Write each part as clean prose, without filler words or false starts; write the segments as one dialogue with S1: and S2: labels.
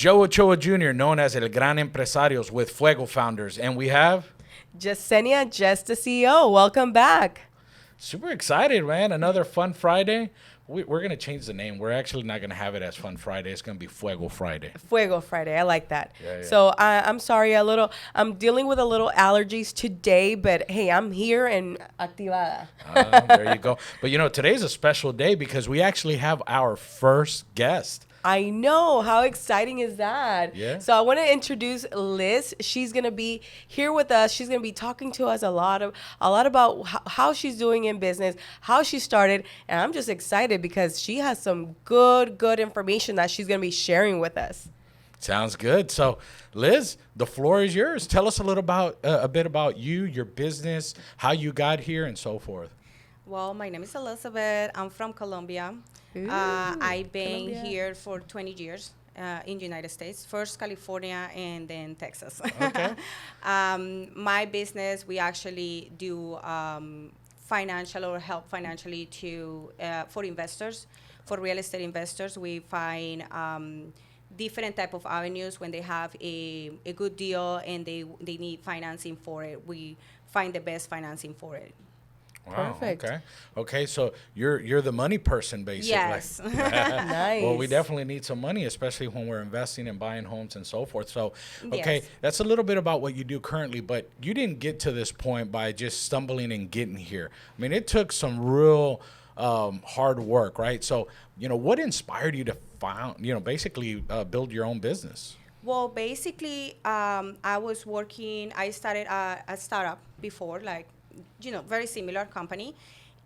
S1: Joe Ochoa Jr., known as El Gran Empresario with Fuego Founders. And we have...
S2: Jessenia, Jess TheCEO. Welcome back.
S1: Super excited, man. Another Fun Friday. We're going to change the name. We're actually not going to have it as Fun Friday. It's going to be Fuego Friday.
S2: Fuego Friday. I like that.
S1: Yeah.
S2: So I'm sorry, I'm dealing with a little allergies today, but hey, I'm here and activada.
S1: There you go. But today's a special day because we actually have our first guest.
S2: I know. How exciting is that?
S1: Yeah.
S2: So I want to introduce Liz. She's going to be here with us. She's going to be talking to us a lot about how she's doing in business, how she started. And I'm just excited because she has some good information that she's going to be sharing with us.
S1: Sounds good. So, Liz, the floor is yours. Tell us a bit about you, your business, how you got here, and so forth.
S3: Well, my name is Elizabeth. I'm from Colombia. I've been here for 20 years in the United States. First California and then Texas.
S1: Okay.
S3: My business, we actually do financial or help financially for investors, for real estate investors. We find different type of avenues when they have a good deal and they need financing for it. We find the best financing for it.
S1: Wow.
S2: Perfect.
S1: Okay. So you're the money person, basically.
S3: Yes.
S2: Nice.
S1: Well, we definitely need some money, especially when we're investing and buying homes and so forth. So, okay,
S3: Yes.
S1: That's a little bit about what you do currently, but you didn't get to this point by just stumbling and getting here. I mean, it took some real hard work, right? So, what inspired you to build your own business?
S3: Well, basically, I started a startup before, very similar company.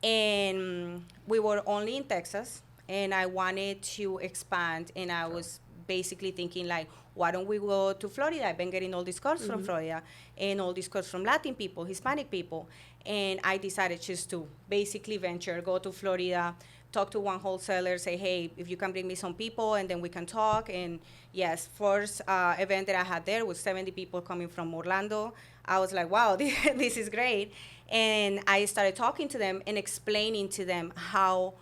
S3: And we were only in Texas, and I wanted to expand. And I was basically thinking, why don't we go to Florida? I've been getting all these calls from Florida and all these calls from Latin people, Hispanic people. And I decided just to basically go to Florida, talk to one wholesaler, say, hey, if you can bring me some people, and then we can talk. And yes, first event that I had there was 70 people coming from Orlando. I was like, wow, this is great. And I started talking to them and explaining to them how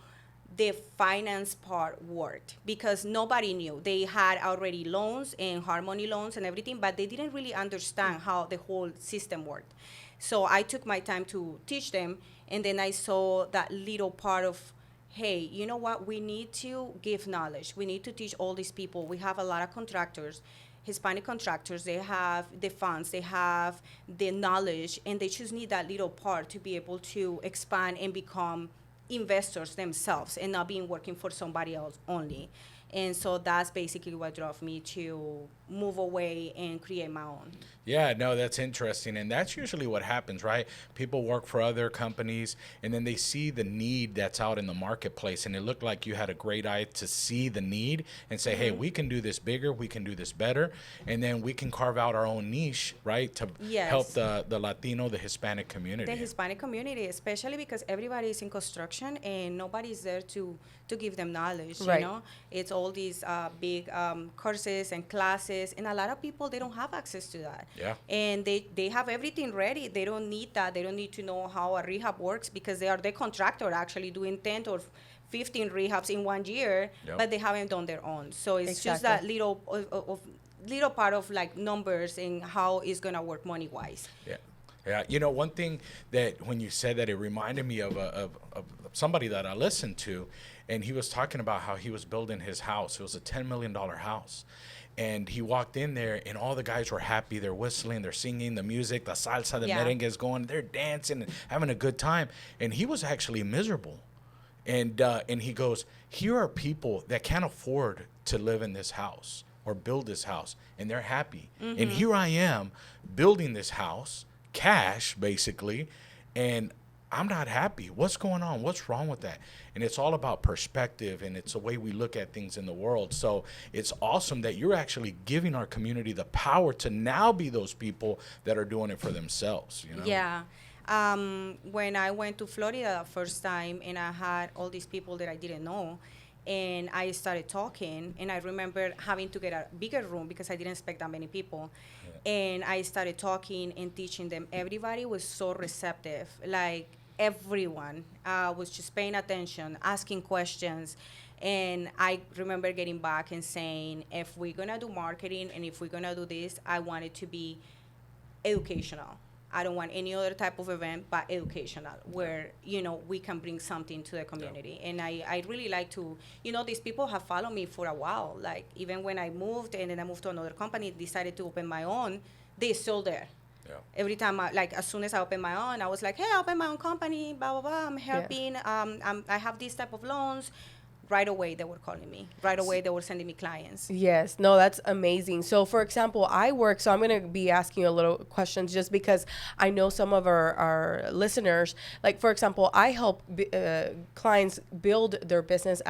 S3: the finance part worked, because nobody knew. They had already loans and hard money loans and everything, but they didn't really understand how the whole system worked. So I took my time to teach them, and then I saw that little part of, hey, you know what? We need to give knowledge. We need to teach all these people. We have a lot of contractors, Hispanic contractors. They have the funds, they have the knowledge, and they just need that little part to be able to expand and become investors themselves and not being working for somebody else only. And so that's basically what drove me to move away and create my own.
S1: Yeah, no, that's interesting. And that's usually what happens, right? People work for other companies, and then they see the need that's out in the marketplace. And it looked like you had a great eye to see the need and say, hey, we can do this bigger, we can do this better, and then we can carve out our own niche, right, to help the Latino, the Hispanic community.
S3: The Hispanic community, especially because everybody is in construction and nobody's there to give them knowledge,
S2: right.
S3: It's all these big courses and classes, and a lot of people, they don't have access to that.
S1: Yeah.
S3: And they have everything ready. They don't need that. They don't need to know how a rehab works, because they are the contractor actually doing 10 or 15 rehabs in 1 year, but they haven't done their own. So it's just that little part of numbers and how it's going to work money-wise.
S1: Yeah. One thing that when you said that, it reminded me of somebody that I listened to, and he was talking about how he was building his house. It was a $10 million house. And he walked in there, and all the guys were happy. They're whistling, they're singing, the music, the salsa, the merengue is going. They're dancing and having a good time. And he was actually miserable. And he goes, here are people that can't afford to live in this house or build this house, and they're happy. And here I am building this house, cash basically, and I'm not happy. What's going on? What's wrong with that? And it's all about perspective, and it's the way we look at things in the world. So it's awesome that you're actually giving our community the power to now be those people that are doing it for themselves.
S3: Yeah. When I went to Florida the first time, and I had all these people that I didn't know, and I started talking, and I remember having to get a bigger room because I didn't expect that many people. And I started talking and teaching them. Everybody was so receptive. Everyone was just paying attention, asking questions. And I remember getting back and saying, if we're going to do marketing and if we're going to do this, I want it to be educational. I don't want any other type of event but educational, where, we can bring something to the community. And I really like to, these people have followed me for a while. Like, even when I moved and then I moved to another company, decided to open my own, they're still there. Yeah. Every time, as soon as I open my own, I was like, hey, I open my own company, blah, blah, blah. I'm helping. I have these type of loans. Right away, they were calling me. Right away, they were sending me clients.
S2: Yes. No, that's amazing. So, for example, so I'm going to be asking you a little questions just because I know some of our listeners, like, for example, I help clients build their business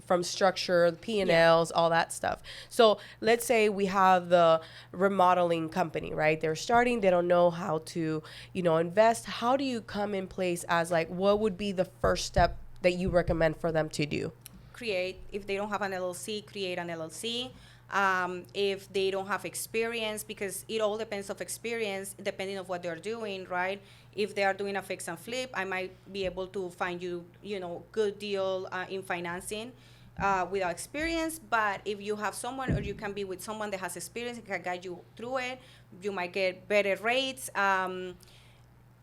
S2: from structure, P&Ls, all that stuff. So let's say we have the remodeling company, right? They're starting, they don't know how to, invest. How do you come in place as, like, what would be the first step that you recommend for them to do?
S3: If they don't have an LLC, create an LLC. If they don't have experience, because it all depends of experience, depending on what they're doing, right? If they are doing a fix and flip, I might be able to find you, good deal in financing without experience. But if you have someone, or you can be with someone that has experience and can guide you through it, you might get better rates. I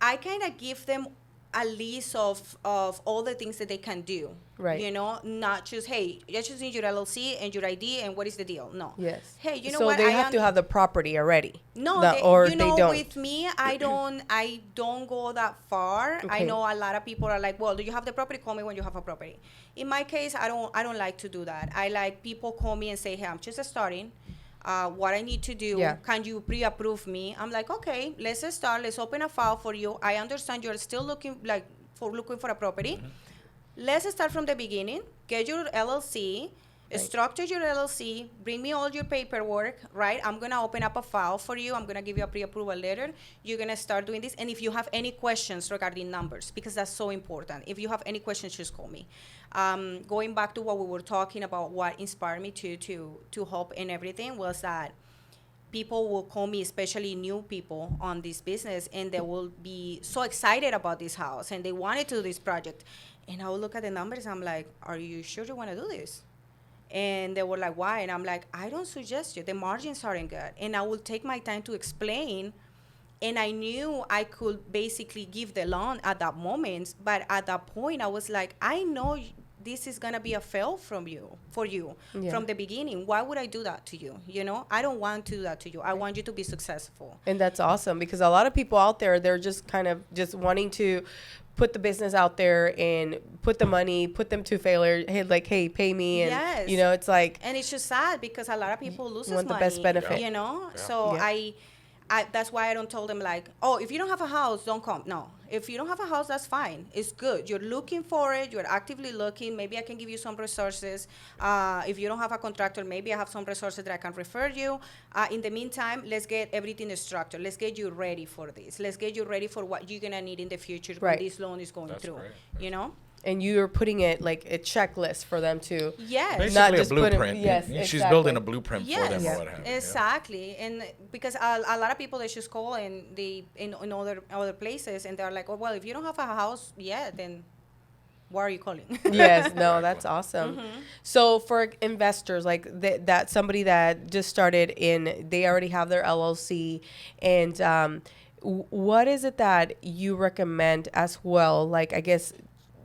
S3: kind of give them a list of all the things that they can do.
S2: Right.
S3: Not just, hey, you just need your LLC and your ID and what is the deal? No.
S2: Yes.
S3: Hey, you know
S2: so
S3: what?
S2: So they have to have the property already.
S3: No,
S2: they don't.
S3: With me, I don't go that far. Okay. I know a lot of people are like, well, do you have the property? Call me when you have a property. In my case, I don't like to do that. I like people call me and say, hey, I'm just starting. What I need to do, can you pre-approve me? I'm like, okay, let's start. Let's open a file for you. I understand you're still looking for a property. Mm-hmm. Let's start from the beginning. Get your LLC, structure your LLC, bring me all your paperwork, right? I'm going to open up a file for you. I'm going to give you a pre-approval letter. You're going to start doing this. And if you have any questions regarding numbers, because that's so important, if you have any questions, just call me. Going back to what we were talking about, what inspired me to help and everything was that people will call me, especially new people on this business, and they will be so excited about this house and they wanted to do this project. And I will look at the numbers and I'm like, are you sure you want to do this? And they were like, why? And I'm like, I don't suggest you. The margins aren't good. And I will take my time to explain. And I knew I could basically give the loan at that moment. But at that point, I was like, I know this is going to be a fail for you from the beginning. Why would I do that to you? I don't want to do that to you. I want you to be successful.
S2: And that's awesome, because a lot of people out there, they're just kind of just wanting to put the business out there and put them to failure. Hey, pay me. And,
S3: yes.
S2: It's like.
S3: And it's just sad because a lot of people lose money.
S2: Want the best benefit.
S3: Yeah. So yeah. I that's why I don't tell them like, oh, if you don't have a house, don't come. No, if you don't have a house, that's fine. It's good. You're looking for it. You're actively looking. Maybe I can give you some resources. If you don't have a contractor, maybe I have some resources that I can refer you. In the meantime, let's get everything structured. Let's get you ready for this. Let's get you ready for what you're gonna need in the future when this loan is going through. Great.
S2: And you're putting it like a checklist for them to.
S3: Yes.
S1: Basically not just a blueprint. She's exactly. building a blueprint for them or what have you.
S3: Exactly. And because a lot of people, they just call and they in other places and they're like, oh, well, if you don't have a house yet, then why are you calling?
S2: Yes. No, that's awesome. Mm-hmm. So for investors, like that somebody that just started they already have their LLC, and what is it that you recommend as well? Like, I guess,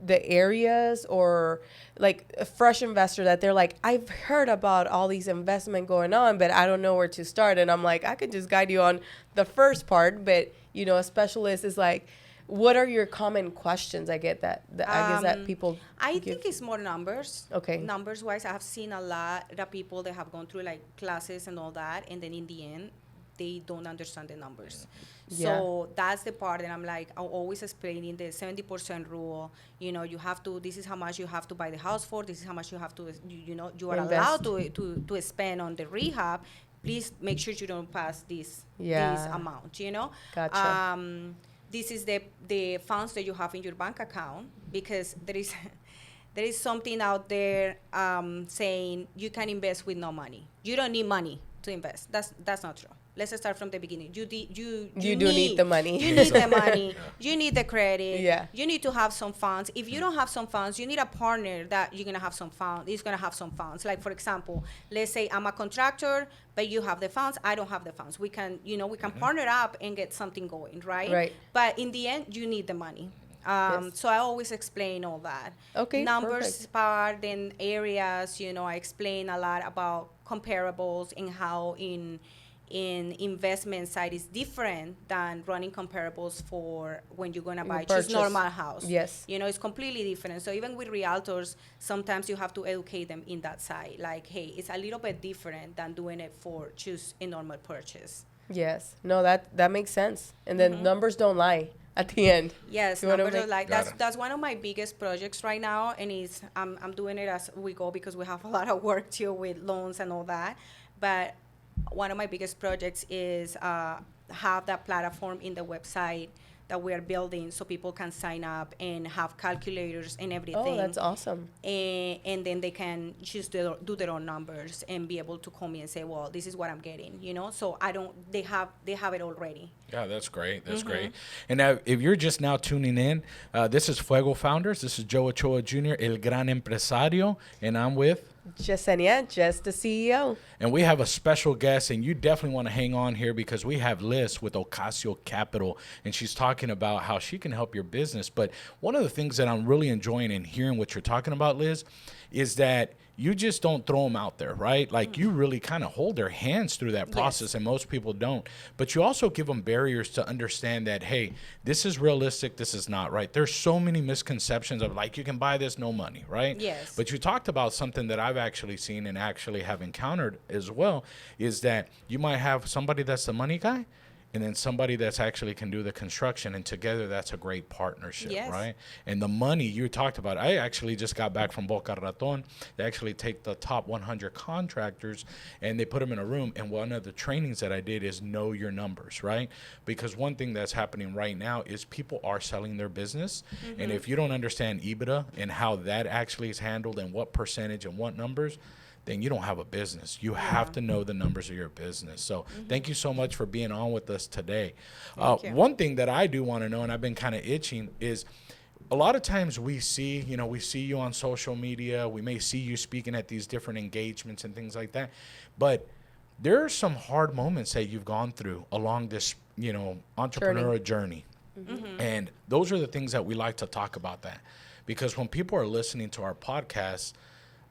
S2: the areas, or like a fresh investor that they're like, I've heard about all these investment going on, but I don't know where to start. And I'm like, I could just guide you on the first part, but a specialist is like, what are your common questions? I get that. I guess that people.
S3: I think it's more numbers.
S2: Okay.
S3: Numbers wise, I have seen a lot of people that have gone through like classes and all that, and then in the end, they don't understand the numbers. So that's the part that I'm like, I'm always explaining the 70% rule. You have to, this is how much you have to buy the house for. This is how much you have to, you are allowed to spend on the rehab. Please make sure you don't pass this amount,
S2: Gotcha.
S3: This is the funds that you have in your bank account, because there is something out there saying you can invest with no money. You don't need money to invest. That's not true. let's start from the beginning. You
S2: need the money.
S3: You need the money. You need the credit.
S2: Yeah.
S3: You need to have some funds. If you don't have some funds, you need a partner that you're gonna have some funds. Is gonna have some funds. Like, for example, let's say I'm a contractor, but you have the funds. I don't have the funds. We can partner up and get something going, right?
S2: Right.
S3: But in the end, you need the money.
S2: Yes.
S3: So I always explain all that.
S2: Okay,
S3: Numbers
S2: perfect.
S3: part, then areas, I explain a lot about comparables and how in investment side is different than running comparables for when you're going to buy just normal house.
S2: Yes.
S3: It's completely different. So even with realtors, sometimes you have to educate them in that side. Like, hey, it's a little bit different than doing it for just a normal purchase.
S2: Yes. No, that makes sense. And then numbers don't lie at the end.
S3: Yes,
S2: You wanna
S3: numbers are
S2: make-
S3: like that's one of my biggest projects right now, and I'm doing it as we go because we have a lot of work too with loans and all that. But one of my biggest projects is have that platform in the website that we are building so people can sign up and have calculators and everything.
S2: Oh, that's awesome.
S3: And then they can just do their own numbers and be able to call me and say, well, this is what I'm getting, So they have it already.
S1: Yeah, that's great. That's great. And now, if you're just now tuning in, this is Fuego Founders. This is Joe Ochoa Jr., El Gran Empresario, and I'm with
S2: Jessenia, Jess TheCEO.
S1: And we have a special guest, and you definitely want to hang on here because we have Liz with Occasio Capital, and she's talking about how she can help your business. But one of the things that I'm really enjoying and hearing what you're talking about, Liz, is that you just don't throw them out there, right? Like you really kind of hold their hands through that process, and most people don't. But you also give them barriers to understand that, hey, this is realistic, this is not, right? There's so many misconceptions of like, you can buy this, no money, right?
S3: Yes.
S1: But you talked about something that I've actually seen and actually have encountered as well, is that you might have somebody that's the money guy, and then somebody that's actually can do the construction, and together that's a great partnership,
S3: Yes.
S1: right? And the money you talked about, I actually just got back from Boca Raton. They actually take the top 100 contractors and they put them in a room, and one of the trainings that I did is know your numbers, right? Because one thing that's happening right now is people are selling their business, and if you don't understand EBITDA and how that actually is handled and what percentage and what numbers, then you don't have a business. You have to know the numbers of your business. So thank you so much for being on with us today.
S3: Thank you.
S1: One thing that I do want to know, and I've been kind of itching, is a lot of times we see you on social media. We may see you speaking at these different engagements and things like that. But there are some hard moments that you've gone through along this, entrepreneurial journey. And those are the things that we like to talk about that. Because when people are listening to our podcast,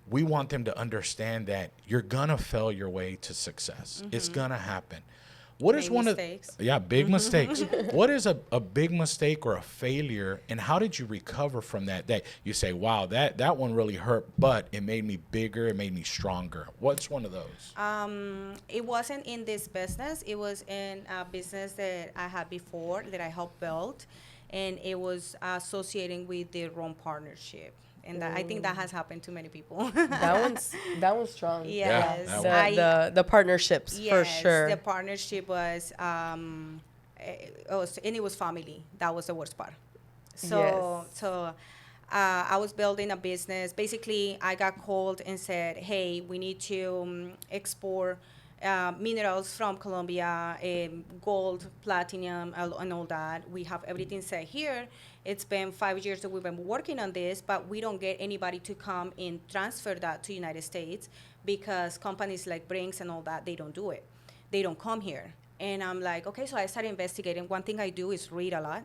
S1: we want them to understand that you're gonna fail your way to success. It's gonna happen. What is
S3: Big mistakes.
S1: big mistakes. What is a big mistake or a failure, and how did you recover from that? That you say, wow, that one really hurt, but it made me bigger, it made me stronger. What's one of those?
S3: It wasn't in this business. It was in a business that I had before that I helped build, and it was associating with the wrong partnership. And I think that has happened to many people.
S2: That one's strong.
S3: Yes.
S1: that
S2: The partnerships for sure.
S3: The partnership was, and it was family. That was the worst part. So I was building a business. Basically, I got called and said, hey, we need to export minerals from Colombia, gold, platinum, and all that. We have everything set here. It's been 5 years that we've been working on this, but we don't get anybody to come and transfer that to United States because companies like Brinks and all that, they don't do it. They don't come here. And I'm like, okay, so I started investigating. One thing I do is read a lot.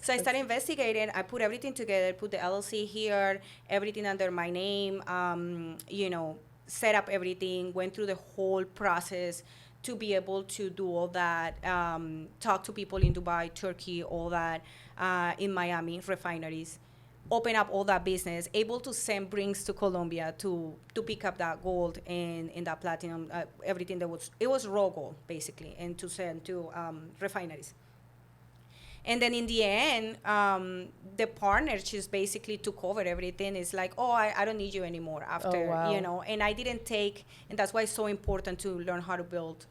S3: So I started investigating. I put everything together, put the LLC here, everything under my name, set up everything, went through the whole process to be able to do all that, talk to people in Dubai, Turkey, all that, in Miami, refineries, open up all that business, able to send Brinks to Colombia to pick up that gold and that platinum, everything it was raw gold, basically, and to send to refineries. And then in the end, the partner just basically took over everything. It's like, oh, I don't need you anymore after,
S2: wow.
S3: And I didn't take, and that's why it's so important to learn how to build,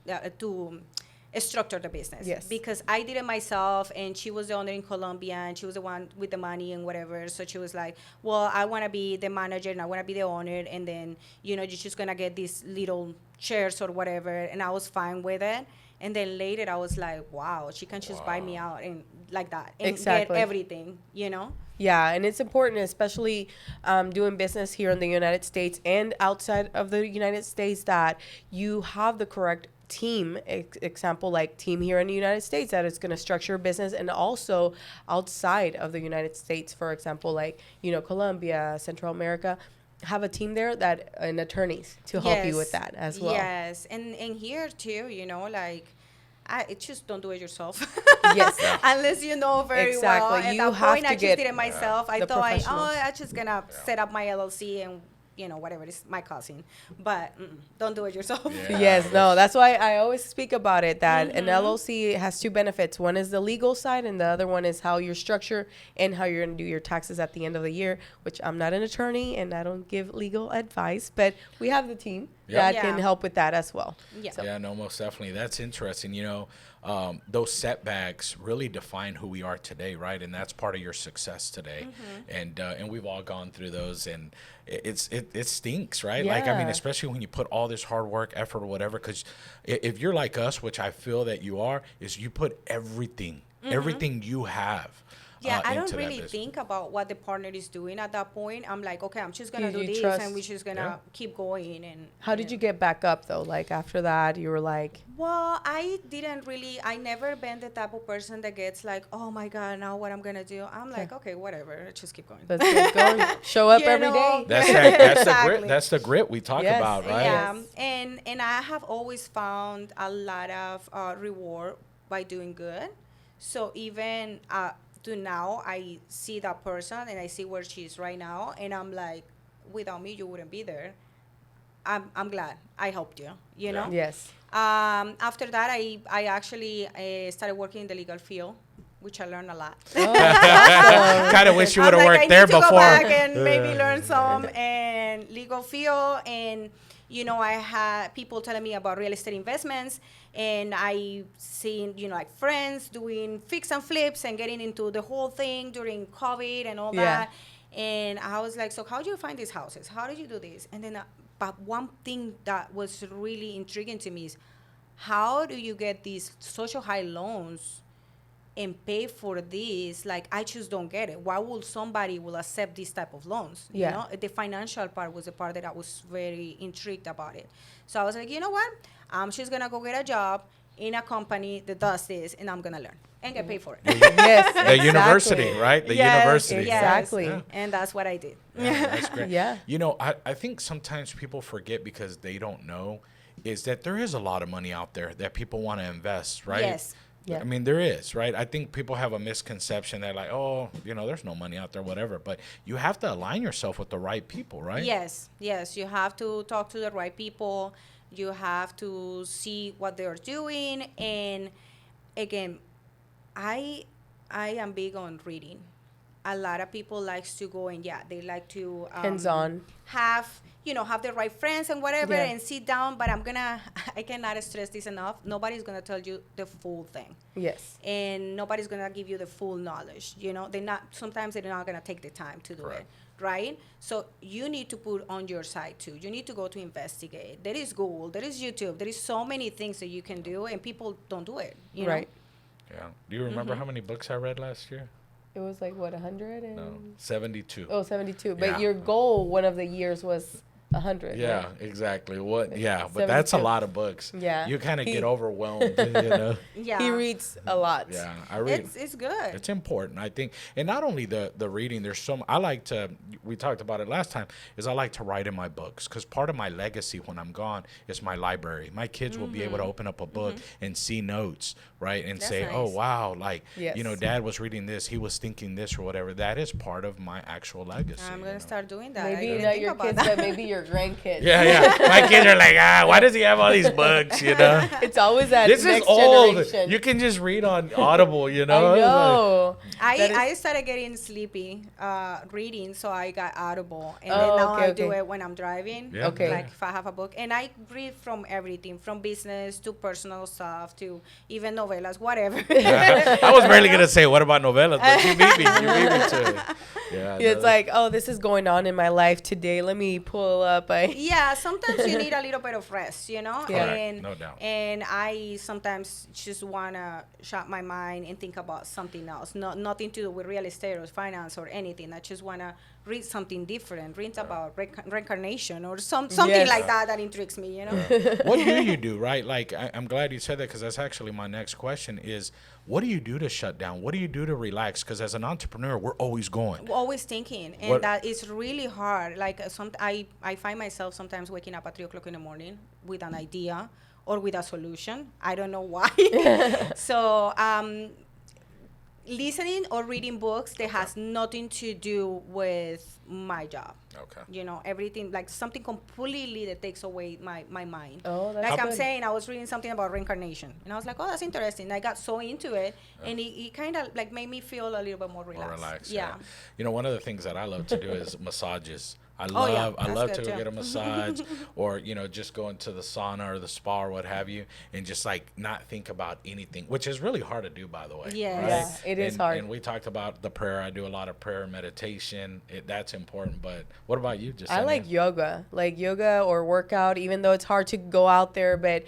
S3: structure the business.
S2: Yes.
S3: Because I did it myself, and she was the owner in Colombia, and she was the one with the money and whatever. So she was like, well, I want to be the manager, and I want to be the owner, and then, you know, you're just going to get these little shares or whatever. And I was fine with it. And then later I was like, wow, she can just buy me out and like that and
S2: Exactly.
S3: get everything, you know?
S2: Yeah, and it's important, especially doing business here in the United States and outside of the United States, that you have the correct team. Example, like team here in the United States that is going to structure business, and also outside of the United States, for example, like, you know, Colombia, Central America, have a team there that and attorneys to help you with that as well.
S3: Yes, and here too, you know, like, it's just don't do it yourself.
S2: Yes.
S3: Unless you know very
S2: Exactly.
S3: well. At
S2: You
S3: that
S2: have
S3: point,
S2: to
S3: I
S2: get
S3: just did it myself. I
S2: the
S3: thought,
S2: professionals.
S3: I'm just going to set up my LLC and, you know, whatever, it's my cousin. But don't do it yourself.
S1: Yeah.
S2: Yes, no, that's why I always speak about it, that an LLC has two benefits. One is the legal side, and the other one is how you're structured and how you're going to do your taxes at the end of the year, which I'm not an attorney and I don't give legal advice, but we have the team that can help with that as well.
S3: Yeah.
S2: So-
S1: Yeah, no, most definitely. That's interesting. You know, those setbacks really define who we are today, right? And that's part of your success today. And we've all gone through those, and it stinks, right? Like, I mean,
S2: Yeah.
S1: especially when you put all this hard work, effort, or whatever, because if you're like us, which I feel that you are, is you put everything you have.
S3: Yeah, I don't
S1: into that
S3: really
S1: business.
S3: think about what the partner is doing at that point. I'm like, okay, I'm just going to
S2: You
S3: do this,
S2: trust.
S3: and we're just going to keep going. And
S2: How did you get back up though? Like after that, you were like,
S3: Well, I never been the type of person that gets like, oh my God, now what I'm going to do? I'm like, okay, whatever, just keep going.
S2: let's get going. Show up
S3: You
S2: every
S3: know?
S2: day.
S1: That's the
S3: Exactly.
S1: grit. That's the grit we talk
S2: Yes.
S1: about, right?
S3: Yeah, and I have always found a lot of reward by doing good. So even to now, I see that person and I see where she is right now, and I'm like, without me, you wouldn't be there. I'm glad I helped you. You know.
S2: Yes.
S3: After that, I actually started working in the legal field, which I learned a lot.
S1: Kind of wish you would have
S3: I was
S1: worked
S3: like,
S1: there
S3: I need to
S1: before.
S3: go back and maybe learn some and legal field. And, you know, I had people telling me about real estate investments, and I seen, you know, like friends doing fix and flips and getting into the whole thing during COVID and all that. And I was like, so how do you find these houses? How did you do this? And then, but one thing that was really intriguing to me is, how do you get these social high loans and pay for this? Like, I just don't get it. Why would somebody will accept this type of loans?
S2: Yeah.
S3: You know, the financial part was the part that I was very intrigued about it. So I was like, you know what? I'm just going to go get a job in a company that does this, and I'm going to learn and get paid for it.
S2: Yes.
S1: The university,
S2: exactly.
S1: right? The
S3: Yes,
S1: university.
S3: yes.
S2: Exactly.
S1: Yeah.
S3: And that's what I did.
S1: Yeah, that's great.
S2: Yeah.
S1: You know, I think sometimes people forget because they don't know is that there is a lot of money out there that people want to invest, right?
S3: Yes.
S2: Yeah.
S1: I mean, there is, right? I think people have a misconception that like, oh, you know, there's no money out there, whatever. But you have to align yourself with the right people, right?
S3: Yes, yes. You have to talk to the right people. You have to see what they're doing. And again, I am big on reading. A lot of people likes to go and they like to
S2: Hands-on.
S3: have the right friends and whatever
S2: Yeah.
S3: and sit down. But I cannot stress this enough. Nobody's gonna tell you the full thing.
S2: Yes.
S3: And nobody's gonna give you the full knowledge. You know, sometimes they're not gonna take the time to do it, right? So you need to put on your side too. You need to go to investigate. There is Google, there is YouTube, there is so many things that you can do, and people don't do it. You
S2: Right.
S3: know?
S1: Yeah. Do you remember how many books I read last year?
S2: It was like, what, 100?
S1: No, 72.
S2: Oh, 72. But
S1: Yeah.
S2: your goal one of the years was 100.
S1: Yeah,
S2: right?
S1: exactly. But that's a
S2: 72.
S1: lot of books.
S2: Yeah.
S1: You kind of
S2: He-
S1: get overwhelmed, you know?
S3: Yeah.
S2: He reads a lot.
S1: Yeah, I read.
S3: It's good.
S1: It's important, I think. And not only the reading, we talked about it last time, is I like to write in my books because part of my legacy when I'm gone is my library. My kids will be able to open up a book and see notes, right? And
S3: That's
S1: say,
S3: nice.
S1: oh, wow, like,
S2: Yes.
S1: you know, Dad was reading this, he was thinking this or whatever. That is part of my actual legacy.
S3: I'm
S1: you
S3: gonna
S1: know?
S3: start doing that. I
S2: Maybe
S3: didn't
S2: not
S3: think
S2: your
S3: about
S2: kids,
S3: that.
S2: but maybe your your grandkids.
S1: Yeah. My kids are like, why does he have all these books, you know?
S2: It's always that
S1: This
S2: next
S1: is old.
S2: generation.
S1: You can just read on Audible, you know?
S2: I know.
S3: I started getting sleepy reading, so I got Audible, and
S2: Oh,
S3: then now
S2: okay,
S3: I do
S2: okay.
S3: it when I'm driving.
S1: Yeah.
S2: Okay.
S3: Like if I have a book, and I read from everything, from business to personal stuff to even novelas, whatever.
S1: I was barely going to say, what about novellas? But you beat me. You beat me to it. Yeah.
S2: Yeah, it's like, oh, this is going on in my life today. Let me pull up.
S3: Yeah, sometimes you need a little bit of rest, you know?
S2: Yeah.
S3: And,
S1: no doubt.
S3: And I sometimes just want to shut my mind and think about something else. Nothing to do with real estate or finance or anything. I just want to read something different, read about reincarnation or something
S2: Yes.
S3: like that intrigues me, you know?
S1: What do you do, right? Like, I'm glad you said that, because that's actually my next question is, what do you do to shut down? What do you do to relax? Because as an entrepreneur, we're always going.
S3: Always thinking, and that is really hard. Like I find myself sometimes waking up at 3:00 in the morning with an idea or with a solution. I don't know why. So listening or reading books that has nothing to do with my job.
S1: Okay.
S3: You know, everything, like something completely that takes away my mind.
S2: Oh, that's
S3: like I'm
S2: good.
S3: saying, I was reading something about reincarnation, and I was like, oh, that's interesting. I got so into it, and it kind of like made me feel a little bit more relaxed.
S1: More relaxed.
S3: Yeah.
S1: You know, one of the things that I love to do is massages. I
S3: Oh, yeah,
S1: love
S3: that's
S1: to
S3: good
S1: go
S3: too.
S1: get a massage, or, you know, just go into the sauna or the spa or what have you, and just like not think about anything, which is really hard to do, by the way.
S3: Yes.
S1: right?
S2: Yeah, it is
S1: And-
S2: hard.
S1: And we talked about the prayer. I do a lot of prayer and meditation. That's important. But what about you, Jessenia?
S2: I like yoga or workout, even though it's hard to go out there, but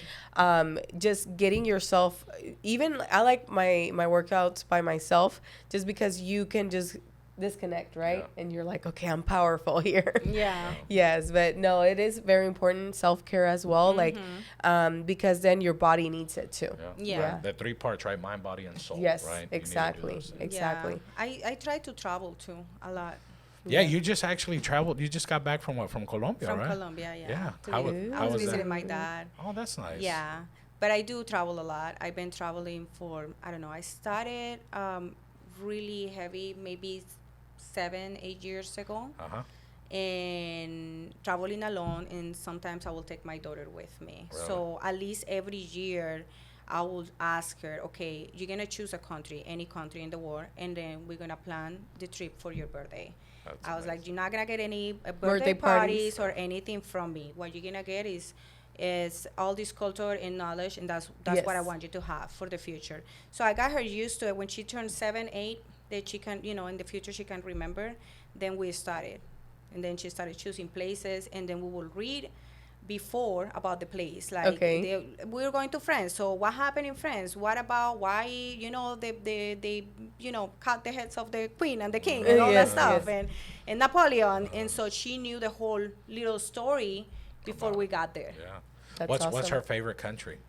S2: just getting yourself, even I like my workouts by myself, just because you can just disconnect, right?
S1: Yeah.
S2: And you're like, okay, I'm powerful here.
S3: Yeah.
S2: Yes, but no, it is very important, self-care as well, like because then your body needs it too.
S3: Yeah.
S1: The 3 parts, right? Mind, body, and soul.
S2: Yes,
S1: right? You need to do
S2: exactly.
S1: those things.
S2: Exactly.
S3: Yeah. I try to travel too a lot.
S1: Yeah, you just actually traveled. You just got back from what? From Colombia,
S3: From
S1: right?
S3: Colombia, yeah.
S1: Yeah.
S3: To
S1: How
S3: visit-
S1: was-
S3: I
S1: how
S3: was
S1: was that?
S3: visiting my dad.
S1: Oh, that's nice.
S3: Yeah. But I do travel a lot. I've been traveling for, I don't know, I started really heavy, maybe 7-8 years ago.
S1: Uh-huh.
S3: And traveling alone, and sometimes I will take my daughter with me.
S1: Really?
S3: So at least every year I will ask her, okay, you're gonna choose a country, any country in the world, and then we're gonna plan the trip for your birthday.
S1: That's
S3: I was
S1: amazing.
S3: like, you're not gonna get any
S2: Birthday
S3: birthday
S2: parties.
S3: parties or anything from me. What you're gonna get is all this culture and knowledge, and that's what I
S2: Yes.
S3: want you to have for the future. So I got her used to it. When she turned 7, 8, that she can, you know, in the future she can remember. Then we started, and then she started choosing places, and then we will read before about the place. Like,
S2: Okay.
S3: we're going to France. So what happened in France? What about why, you know, they you know, cut the heads of the queen and the king and all
S2: Yes,
S3: that stuff,
S2: yes.
S3: and Napoleon. And so she knew the whole little story before we got there.
S1: Yeah.
S2: That's
S1: What's
S2: awesome.
S1: her favorite country?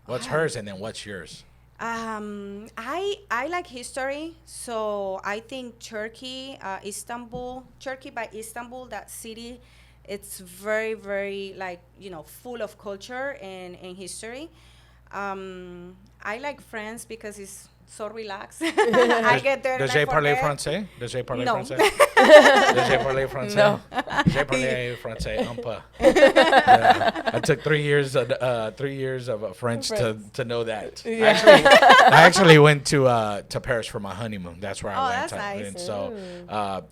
S1: What's hers, and then what's yours?
S3: I like history, so I think Turkey by Istanbul, that city, it's very, very, like, you know, full of culture and history. I like France because it's so relaxed. I get there.
S1: Does
S3: and I
S1: Jay parler
S3: forget.
S1: français? Does Jay parler
S3: No.
S1: français? Does Jay parler français?
S2: No.
S1: Jay parler français un peu. Yeah. I took 3 years of French to know that.
S2: Yeah.
S1: I actually went to Paris for my honeymoon. That's where I
S3: Oh,
S1: went.
S3: that's nice.
S1: And so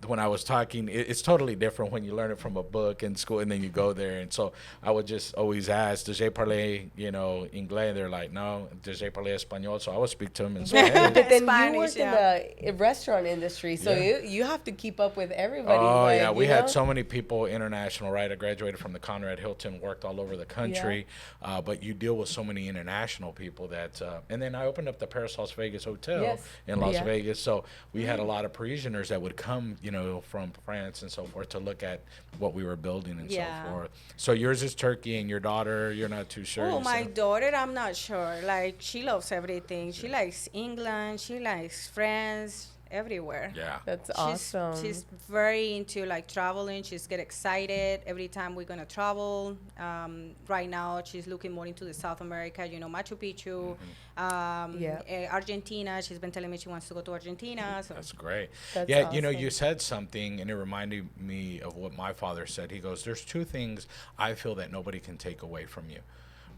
S1: when I was talking, it's totally different when you learn it from a book in school and then you go there. And so I would just always ask, "Does Jay parler, you know, English?" And they're like, "No." "Does Jay parler español?" So I would speak to them in Spanish.
S2: But then you
S3: Spanish,
S2: work
S3: yeah.
S2: in the restaurant industry, so
S1: Yeah.
S2: you have to keep up with everybody.
S1: Oh
S2: like,
S1: yeah, we
S2: you
S1: had
S2: know?
S1: so many people international, right? I graduated from the Conrad Hilton, worked all over the country, but you deal with so many international people that. And then I opened up the Paris Las Vegas Hotel
S2: Yes.
S1: in Las
S2: Yeah.
S1: Vegas, so we had a lot of Parisianers that would come, you know, from France and so forth to look at what we were building and
S3: Yeah.
S1: so forth. So yours is Turkey, and your daughter, you're not too sure.
S3: Oh,
S1: you
S3: my
S1: said?
S3: daughter, I'm not sure. Like, she loves everything. She likes England. She likes France. everywhere.
S1: Yeah.
S2: That's awesome.
S3: She's very into like traveling. She's get excited every time we're gonna travel. Right now, she's looking more into the South America. You know, Machu Picchu, Argentina. She's been telling me she wants to go to Argentina. So
S1: That's great.
S2: That's
S1: Yeah, you know,
S2: awesome.
S1: you said something, and it reminded me of what my father said. He goes, "There's two things I feel that nobody can take away from you."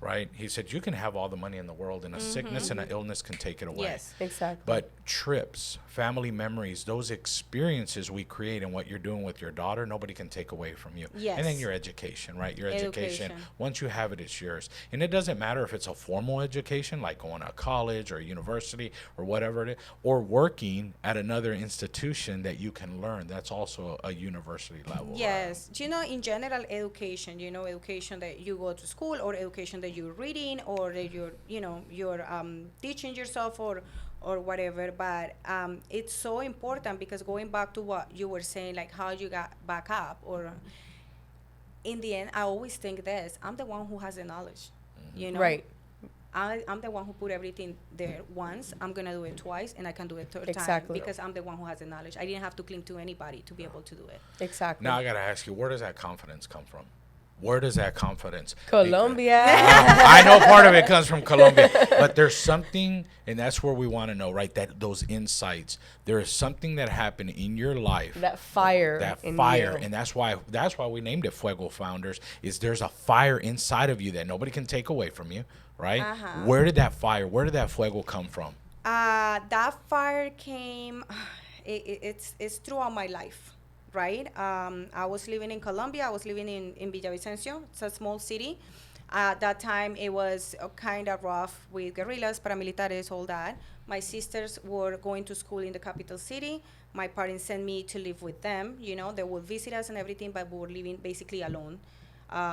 S1: Right? He said, you can have all the money in the world, and a sickness and an illness can take it away.
S3: Yes.
S2: Exactly.
S1: But trips, family memories, those experiences we create and what you're doing with your daughter, nobody can take away from you.
S3: Yes.
S1: And then your education, right? Your education.
S3: Education.
S1: Once you have it, it's yours. And it doesn't matter if it's a formal education, like going to college or university or whatever it is, or working at another institution that you can learn. That's also a university level.
S3: Yes, you know, in general, education. You know, education that you go to school, or education that you're reading, or that you're teaching yourself, or whatever. But it's so important, because going back to what you were saying, like how you got back up, or in the end, I always think this: I'm the one who has the knowledge. You know,
S2: Right.
S3: I'm the one who put everything there once. I'm gonna do it twice, and I can do it third
S2: Exactly.
S3: time, because I'm the one who has the knowledge. I didn't have to cling to anybody to be able to do it.
S2: Exactly.
S1: Now I got to ask you, where does that confidence come from? Where does that confidence?
S2: Colombia.
S1: I know part of it comes from Colombia, but there's something, and that's where we want to know, right? That those insights. There is something that happened in your life.
S2: That fire.
S1: That
S2: in
S1: fire,
S2: you.
S1: and that's why we named it Fuego Founders. Is there's a fire inside of you that nobody can take away from you, right? Where did that fire? Where did that fuego come from?
S3: That fire came. It's throughout my life. Right? I was living in Colombia. I was living in Villavicencio. It's a small city. At that time, it was kind of rough with guerrillas, paramilitares, all that. My sisters were going to school in the capital city. My parents sent me to live with them. You know, they would visit us and everything, but we were living basically alone.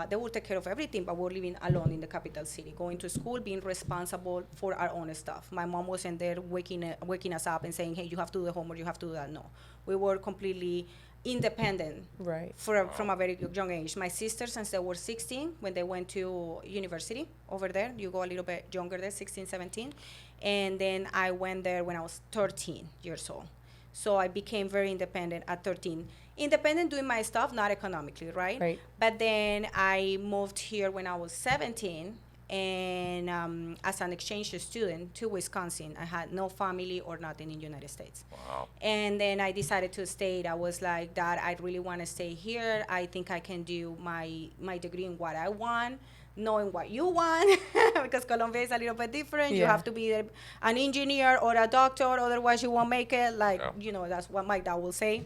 S3: They would take care of everything, but we were living alone in the capital city, going to school, being responsible for our own stuff. My mom wasn't there waking us up and saying, hey, you have to do the homework, you have to do that. No. We were completely independent,
S2: Right.
S3: from a very young age. My sisters, since they were 16, when they went to university over there, you go a little bit younger there, 16, 17. And then I went there when I was 13 years old. So I became very independent at 13. Independent doing my stuff, not economically, right?
S2: Right.
S3: But then I moved here when I was 17, and as an exchange student to Wisconsin. I had no family or nothing in the United States.
S1: Wow.
S3: And then I decided to stay. I was like, Dad, I really want to stay here. I think I can do my degree in what I want, knowing what you want, because Colombia is a little bit different. You
S2: Yeah.
S3: have to be an engineer or a doctor, otherwise you won't make it. Like,
S1: Yeah.
S3: that's what my dad will say.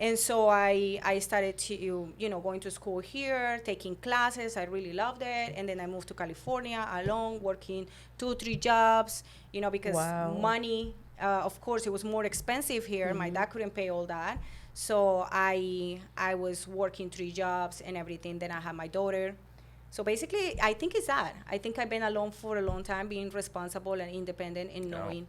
S3: And so I started to, going to school here, taking classes. I really loved it. And then I moved to California alone, working 2-3 jobs, because
S2: Wow.
S3: money, of course, it was more expensive here. My dad couldn't pay all that. So I was working 3 jobs and everything. Then I had my daughter. So basically, I think it's that. I think I've been alone for a long time, being responsible and independent and knowing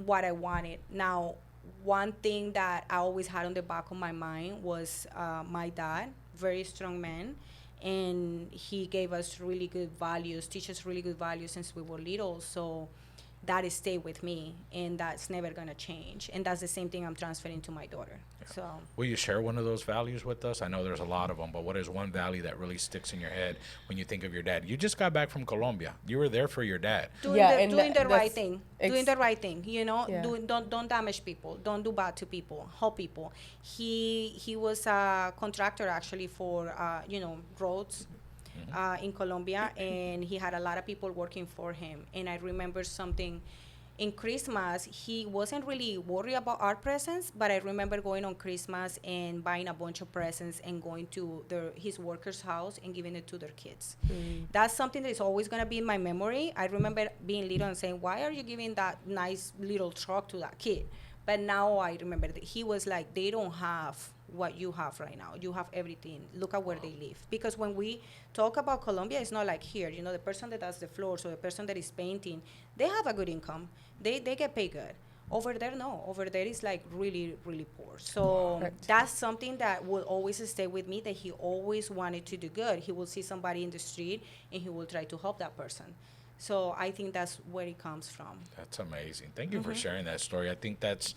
S3: what I wanted. Now, one thing that I always had on the back of my mind was my dad, very strong man, and he gave us really good values, teach us really good values since we were little. So that has stayed with me, and that's never gonna change. And that's the same thing I'm transferring to my daughter. So
S1: Will you share one of those values with us? I know there's a lot of them, but what is one value that really sticks in your head when you think of your dad? You just got back from Colombia. You were there for your dad.
S3: doing
S2: Yeah,
S3: the,
S2: and
S3: doing
S2: tha-
S3: the right
S2: that's
S3: thing,
S2: Yeah.
S3: don't damage people, don't do bad to people, help people. He was a contractor actually for roads in Colombia, and he had a lot of people working for him. And I remember something in Christmas, he wasn't really worried about our presents, but I remember going on Christmas and buying a bunch of presents and going to his worker's house and giving it to their kids. That's something that is always going to be in my memory. I remember being little and saying, why are you giving that nice little truck to that kid? But now I remember that he was like, they don't have what you have right now. You have everything. Look at where they live. Because when we talk about Colombia, it's not like here. The person that does the floors or the person that is painting, they have a good income. They get paid good. Over there, no. Over there is like really, really poor. So
S2: Correct.
S3: that's something that will always stay with me, that he always wanted to do good. He will see somebody in the street and he will try to help that person. So I think that's where it comes from.
S1: That's amazing. Thank you for sharing that story. I think that's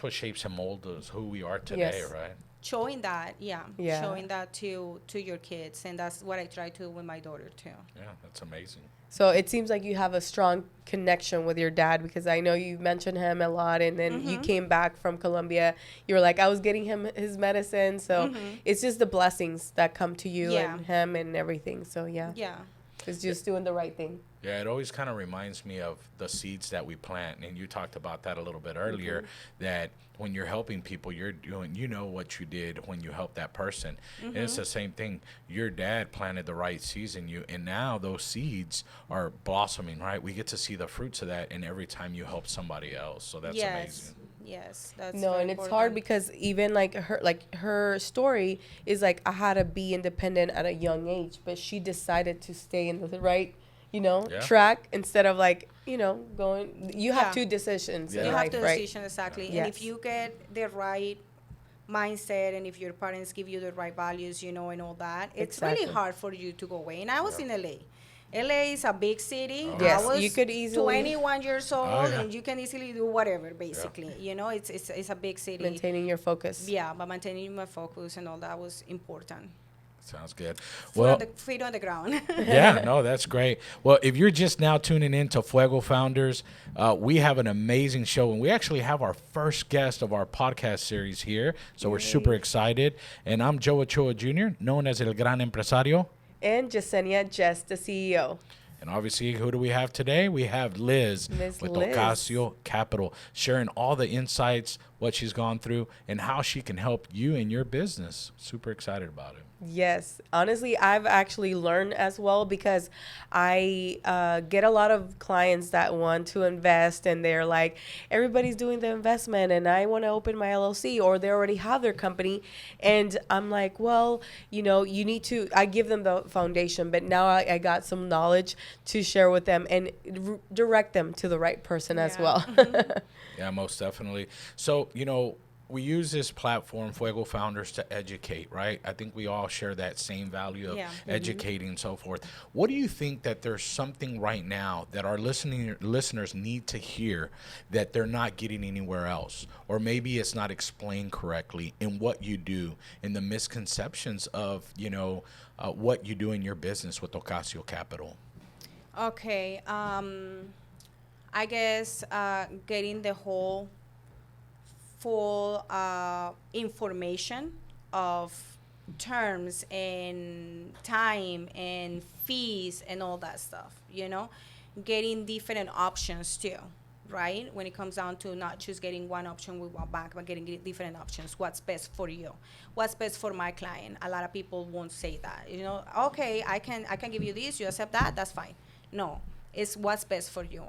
S1: what shapes and molds us who we are today,
S2: Yes.
S1: right?
S3: Showing that,
S2: Yeah.
S3: showing that to your kids, and that's what I try to do with my daughter too.
S1: Yeah, that's amazing.
S2: So it seems like you have a strong connection with your dad, because I know you mentioned him a lot, and then you came back from Colombia. You were like, I was getting him his medicine. So it's just the blessings that come to you
S3: Yeah.
S2: and him and everything. So yeah,
S3: Yeah.
S2: it's just doing the right thing.
S1: Yeah, it always kind of reminds me of the seeds that we plant. And you talked about that a little bit earlier, that when you're helping people, you're doing, you know what you did when you helped that person. And it's the same thing. Your dad planted the right seeds in you, and now those seeds are blossoming, right? We get to see the fruits of that, and every time you help somebody else. So that's amazing.
S3: Yes, that's
S2: No,
S3: very
S2: and it's hard
S3: important.
S2: because even like her story is like, I had to be independent at a young age, but she decided to stay in the right,
S1: Yeah.
S2: track, instead of like, going. You have
S3: Yeah.
S2: two decisions
S1: Yeah.
S2: in
S3: You have
S2: life,
S3: the
S2: right?
S3: decision exactly,
S2: Yes.
S3: and if you get the right mindset, and if your parents give you the right values, and all that, it's
S2: Exactly.
S3: really hard for you to go away. And I was in LA. LA is a big city.
S2: Yes,
S3: I was
S2: you could easily-
S3: 21 years old,
S1: yeah.
S3: and you can easily do whatever, basically. It's a big city.
S2: Maintaining your focus.
S3: Yeah, but maintaining my focus and all that was important.
S1: Sounds good.
S3: Feet on the ground.
S1: Yeah, no, that's great. Well, if you're just now tuning in to Fuego Founders, we have an amazing show, and we actually have our first guest of our podcast series here, so we're super excited. And I'm Joe Ochoa Jr., known as El Gran Empresario.
S2: And Jessenia, Jess TheCEO.
S1: And obviously, who do we have today? We have Liz
S2: Miss
S1: with
S2: Liz.
S1: Occasio Capital, sharing all the insights, what she's gone through, and how she can help you in your business. Super excited about it.
S2: Yes, honestly, I've actually learned as well, because I get a lot of clients that want to invest, and they're like, everybody's doing the investment and I want to open my LLC, or they already have their company. And I'm like, well, you need to, I give them the foundation, but now I got some knowledge to share with them and direct them to the right person as
S3: Yeah.
S2: well.
S1: Yeah, most definitely. So, we use this platform, Fuego Founders, to educate, right? I think we all share that same value of
S3: Yeah.
S1: educating and so forth. What do you think that there's something right now that our listeners need to hear that they're not getting anywhere else? Or maybe it's not explained correctly in what you do, in the misconceptions of, what you do in your business with Occasio Capital?
S3: Okay. I guess getting the whole full information of terms and time and fees and all that stuff, getting different options too, right? When it comes down to not just getting one option with one bank, but getting different options. What's best for you? What's best for my client? A lot of people won't say that, okay, I can give you this, you accept that, that's fine. No, it's what's best for you.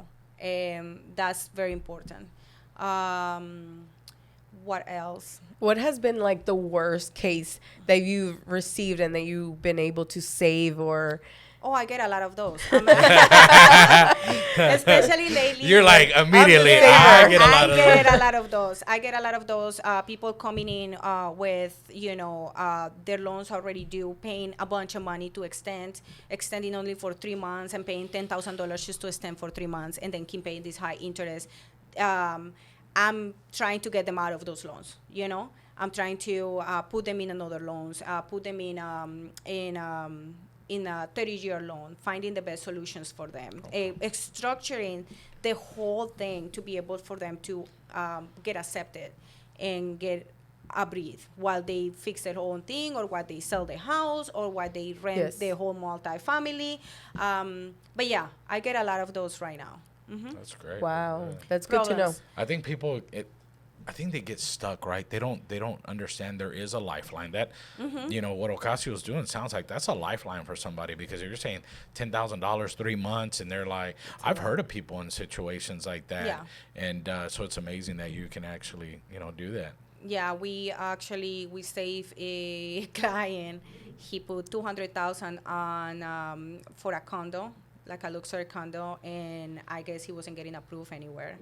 S3: That's very important. What else?
S2: What has been like the worst case that you've received and that you've been able to save, or?
S3: Oh, I get a lot of those. Especially lately.
S1: You're like, immediately,
S2: I
S1: get a lot of
S3: get
S1: those.
S3: a lot of those. I get a lot of those people coming in with, their loans already due, paying a bunch of money to extending only for 3 months and paying $10,000 just to extend for 3 months, and then keep paying this high interest. I'm trying to get them out of those loans, I'm trying to put them in another loans, put them in a 30-year loan, finding the best solutions for them, structuring the whole thing to be able for them to get accepted and get a breathe while they fix their own thing, or while they sell the house, or while they rent
S2: Yes.
S3: the whole multi-family. But yeah, I get a lot of those right now.
S1: That's great.
S2: Wow,
S1: Yeah.
S2: that's good to know.
S3: Problems.
S1: I think I think they get stuck, right? They don't understand there is a lifeline. That, what Occasio is doing sounds like that's a lifeline for somebody, because if you're saying $10,000, 3 months, and they're like, I've heard of people in situations like that.
S3: Yeah.
S1: And so it's amazing that you can actually, do that.
S3: Yeah, we saved a client. He put $200,000 on for a condo, like a luxury condo, and I guess he wasn't getting approved anywhere.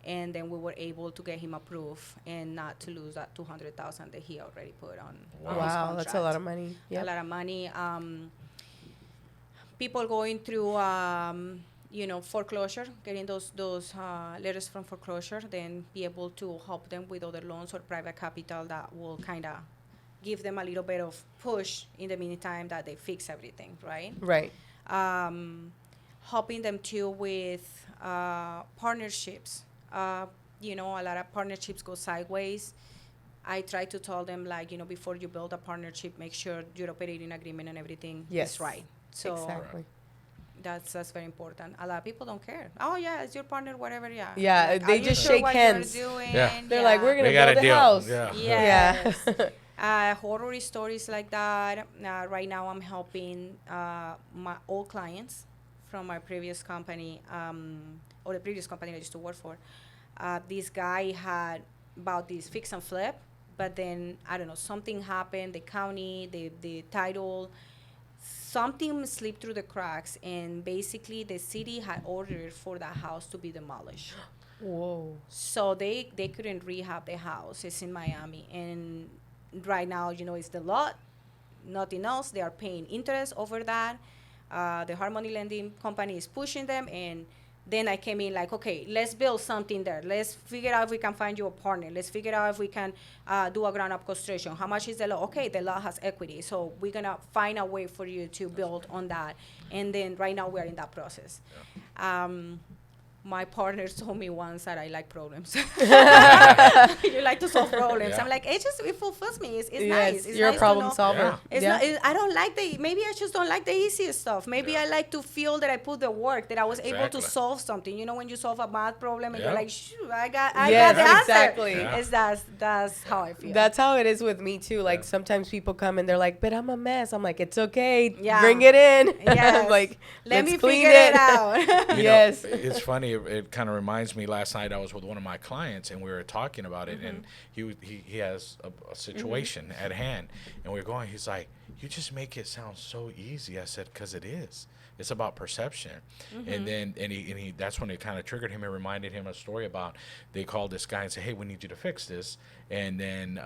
S3: And then we were able to get him approved and not to lose that $200,000 that he already put on his
S2: Wow, that's a
S3: contract.
S2: lot of money.
S3: A
S2: Yeah.
S3: lot of money. people going through, foreclosure, getting those letters from foreclosure, then be able to help them with other loans or private capital that will kind of give them a little bit of push in the meantime that they fix everything, right?
S2: Right.
S3: Helping them too with partnerships. A lot of partnerships go sideways. I try to tell them, before you build a partnership, make sure your operating agreement and everything is right. So
S2: exactly.
S3: That's very important. A lot of people don't care. Oh yeah, it's your partner, whatever. Yeah.
S2: Yeah,
S3: Like,
S2: they
S3: are you
S2: just
S3: sure
S2: shake
S3: what
S2: hands.
S3: you're doing?
S1: Yeah.
S2: They're like, we're gonna
S1: We got
S2: build
S1: a
S2: a
S1: deal.
S2: house.
S1: Yeah.
S3: Yes.
S2: Yeah.
S3: Horror stories like that. Right now, I'm helping my old clients from my previous company, or the previous company I used to work for. This guy had bought this fix and flip, but then I don't know, something happened. The county, the title, something slipped through the cracks, and basically the city had ordered for that house to be demolished.
S2: Whoa.
S3: So they couldn't rehab the house. It's in Miami, and right now, it's the lot, nothing else. They are paying interest over that. The Harmony Lending Company is pushing them, and then I came in like, okay, let's build something there. Let's figure out if we can find you a partner. Let's figure out if we can do a ground-up construction. How much is the lot? Okay, the lot has equity, so we're going to find a way for you to build on that. And then right now we're in that process. Yeah. My partner told me once that I like problems. You like to solve problems.
S1: Yeah.
S3: I'm like, it fulfills me. It's
S2: Yes,
S3: nice. It's
S2: you're
S3: nice
S2: a problem
S3: to know.
S2: solver.
S1: Yeah.
S3: It's
S2: Yeah.
S3: not, I don't like maybe I just don't like the easiest stuff. Maybe
S1: Yeah.
S3: I like to feel that I put the work, that I was able to
S1: Exactly.
S3: solve something. When you solve a math problem and
S1: Yeah.
S3: you're like, shoot, I got
S2: Yes,
S3: the answer.
S2: exactly.
S1: Yeah.
S3: That's how I feel.
S2: That's how it is with me too. Like
S1: Yeah.
S2: sometimes people come and they're like, "But I'm a mess." I'm like, "It's okay.
S3: Yeah.
S2: Bring it in."
S3: Yes.
S2: Like,
S3: Let
S2: let's
S3: me
S2: clean
S3: figure it out.
S1: You
S2: Yes.
S1: know, it's funny. It kind of reminds me. Last night I was with one of my clients and we were talking about it, and he has a situation at hand, and we were going. He's like, "You just make it sound so easy." I said, "Because it is. It's about perception." And then he that's when it kind of triggered him. It reminded him a story about they called this guy and said, "Hey, we need you to fix this." And then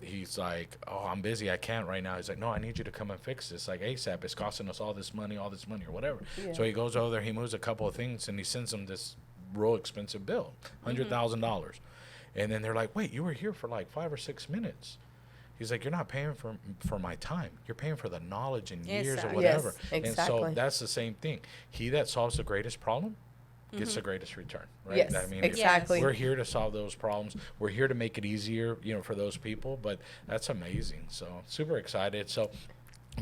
S1: he's like, "Oh, I'm busy. I can't right now." He's like, "No, I need you to come and fix this like ASAP. It's costing us all this money, or whatever."
S2: Yeah.
S1: So he goes over there, he moves a couple of things, and he sends them this real expensive bill, $100,000. And then they're like, "Wait, you were here for like 5 or 6 minutes." He's like, "You're not paying for my time. You're paying for the knowledge and years or
S3: Exactly.
S1: whatever."
S2: Yes,
S1: And
S2: exactly.
S1: so that's the same thing. He that solves the greatest problem gets the greatest return, right?
S2: Yes,
S1: I mean,
S2: exactly.
S1: we're here to solve those problems. We're here to make it easier, for those people. But that's amazing. So super excited. So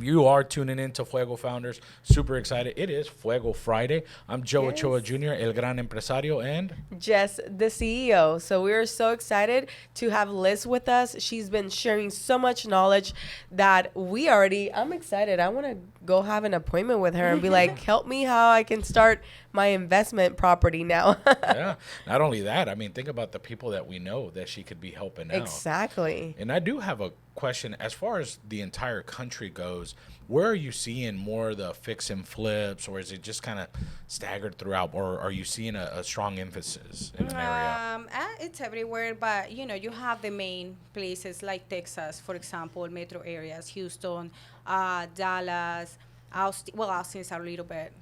S1: you are tuning in to Fuego Founders. Super excited. It is Fuego Friday. I'm Joe
S2: Yes.
S1: Ochoa Jr., El Gran Empresario, and
S2: Jess TheCEO. So we are so excited to have Liz with us. She's been sharing so much knowledge that I'm excited. I want to go have an appointment with her and be like, help me how I can start my investment property now.
S1: yeah. Not only that, I mean, think about the people that we know that she could be helping out.
S2: Exactly.
S1: And I do have a question. As far as the entire country goes, where are you seeing more of the fix and flips, or is it just kind of staggered throughout, or are you seeing a strong emphasis in an area?
S3: It's everywhere, but you have the main places like Texas, for example, metro areas, Houston, Dallas, Austin. Well, Austin's a little bit,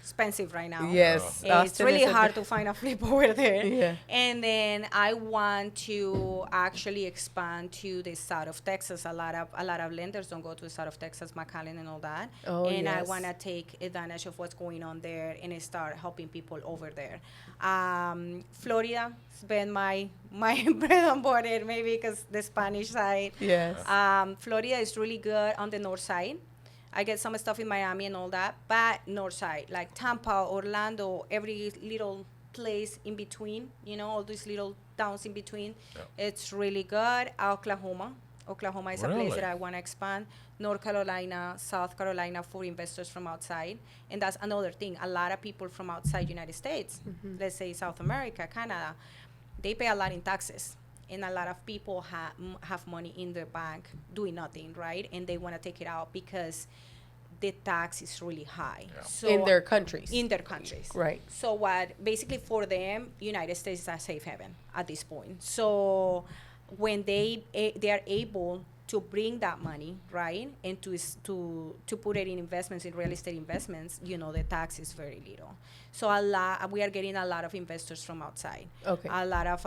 S3: expensive right now.
S2: Yes.
S3: It's
S2: Austin
S3: really
S2: is a
S3: hard to find a flip over there.
S2: Yeah.
S3: And then I want to actually expand to the south of Texas. A lot of lenders don't go to the south of Texas, McAllen and all that.
S2: Oh,
S3: and I
S2: yes.
S3: want to take advantage of what's going on there and start helping people over there. Florida has been my bread and butter, maybe because the Spanish side.
S2: Yes.
S3: Florida is really good on the north side. I get some stuff in Miami and all that, but north side, like Tampa, Orlando, every little place in between, all these little towns in between.
S1: Yeah.
S3: It's really good. Oklahoma is a place
S1: Really?
S3: that I want to expand. North Carolina, South Carolina for investors from outside. And that's another thing. A lot of people from outside United States, let's say South America, Canada, they pay a lot in taxes. And a lot of people have money in their bank doing nothing, right? And they want to take it out because the tax is really high.
S1: Yeah.
S3: So
S2: in their countries. Right.
S3: So basically for them, United States is a safe haven at this point. So when they are able to bring that money, right, and to put it in investments, in real estate investments, the tax is very little. So we are getting a lot of investors from outside.
S2: Okay.
S3: A lot of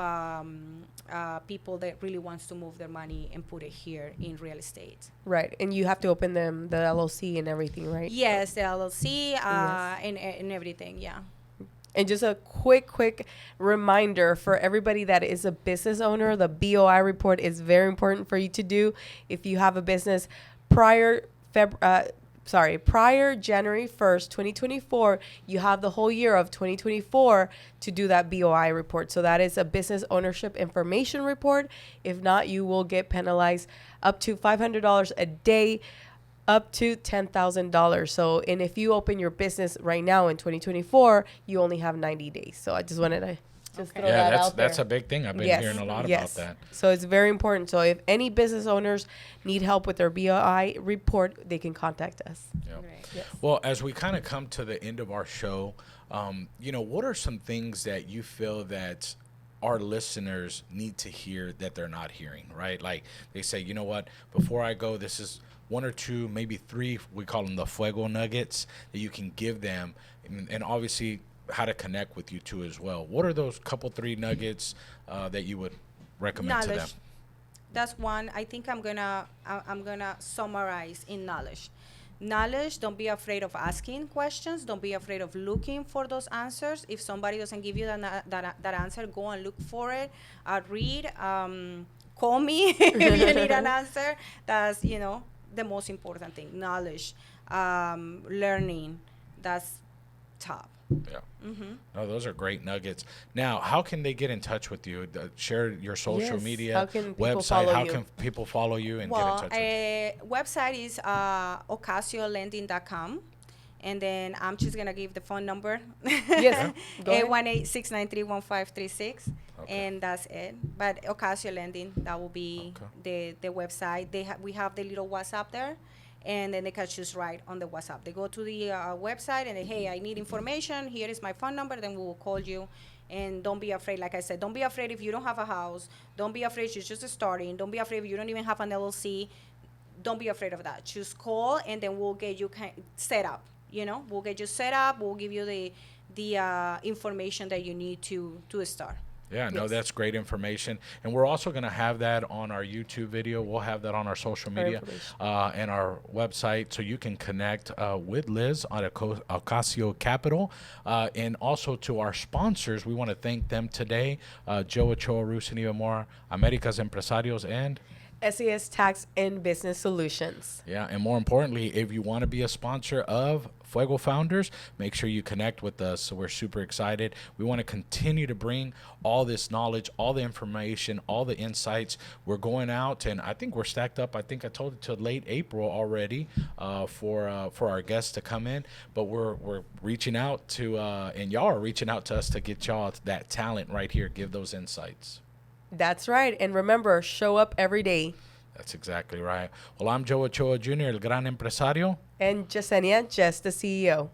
S3: people that really wants to move their money and put it here in real estate.
S2: Right. And you have to open them the LLC and everything, right?
S3: Yes, the LLC
S2: Yes.
S3: and everything, yeah.
S2: And just a quick reminder for everybody that is a business owner, the BOI report is very important for you to do. If you have a business prior January 1st, 2024, you have the whole year of 2024 to do that BOI report. So that is a business ownership information report. If not, you will get penalized up to $500 a day, up to $10,000. So, and if you open your business right now in 2024, you only have 90 days. So I just wanted to just throw that out there.
S1: That's a big thing. I've been hearing a lot about that.
S2: So it's very important. So if any business owners need help with their BOI report, they can contact us.
S1: Yep.
S3: Right.
S2: Yes.
S1: Well, as we kind of come to the end of our show, what are some things that you feel that our listeners need to hear that they're not hearing, right? Like they say, you know what, before I go, this is one or two, maybe three, we call them the Fuego nuggets that you can give them, and obviously how to connect with you too as well. What are those couple, three nuggets that you would recommend to them?
S3: That's one. I think I'm gonna summarize in knowledge. Knowledge, don't be afraid of asking questions. Don't be afraid of looking for those answers. If somebody doesn't give you that answer, go and look for it. Read, call me if you need an answer. That's, the most important thing. Knowledge, learning, that's top.
S1: Yeah. Mm-hmm. No, those are great nuggets. Now, how can they get in touch with you? Share your social media,
S2: how can people
S1: website.
S2: follow
S1: How
S2: you?
S1: can people follow you and get in touch with you?
S3: Website is OccasioLending.com. And then I'm just going to give the phone number.
S2: Yes. Go ahead.
S3: 818-693-1536.
S1: Okay.
S3: And that's it. But Occasio Lending, that will be the website. We have the little WhatsApp there. And then they can choose right on the WhatsApp. They go to the website and they, hey, I need information. Here is my phone number. Then we will call you. And don't be afraid. Like I said, don't be afraid if you don't have a house. Don't be afraid you're just starting. Don't be afraid if you don't even have an LLC. Don't be afraid of that. Just call, and then we'll get you set up. We'll get you set up. We'll give you the information that you need to start.
S1: Yeah, no, that's great information. And we're also going to have that on our YouTube video. We'll have that on our social media and our website, so you can connect with Liz on Occasio Capital. And also to our sponsors, we want to thank them today, Joe Ochoa Jr, America's Empresarios, and
S2: SAS Tax and Business Solutions.
S1: Yeah, and more importantly, if you want to be a sponsor of Fuego Founders, make sure you connect with us. So we're super excited. We want to continue to bring all this knowledge, all the information, all the insights. We're going out, and I think we're stacked up. I think I told it to late April already for our guests to come in. But we're reaching out to, and y'all are reaching out to us to get y'all that talent right here. Give those insights.
S2: That's right. And remember, show up every day.
S1: That's exactly right. Well, I'm Joe Ochoa Jr., El Gran Empresario.
S2: And Jessenia, Jess TheCEO.